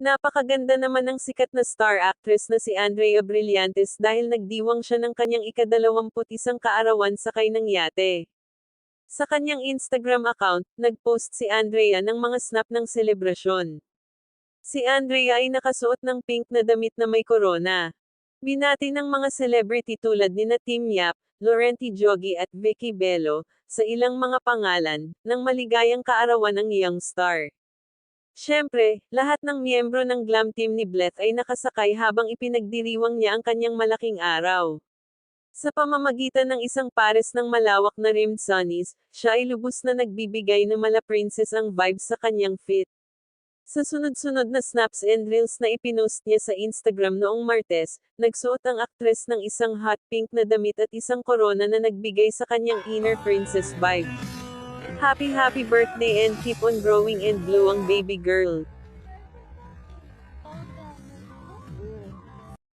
Napakaganda naman ng sikat na star actress na si Andrea Brillantes dahil nagdiwang siya ng kanyang ika-21 kaarawan sakay ng yate. Sa kanyang Instagram account, nag-post si Andrea ng mga snap ng selebrasyon. Si Andrea ay nakasuot ng pink na damit na may corona. Binati ng mga celebrity tulad nina Tim Yap, Laurenti Joggy at Vicky Bello, sa ilang mga pangalan, ng maligayang kaarawan ng young star. Siyempre, lahat ng miyembro ng glam team ni Blythe ay nakasakay habang ipinagdiriwang niya ang kanyang malaking araw. Sa pamamagitan ng isang pares ng malawak na rimmed sunnies, siya ay lubos na nagbibigay ng mala princess ang vibes sa kanyang fit. Sa sunod-sunod na snaps and reels na ipinost niya sa Instagram noong Martes, nagsuot ang aktres ng isang hot pink na damit at isang corona na nagbigay sa kanyang inner princess vibe. Happy birthday and keep on growing and glow ang baby girl.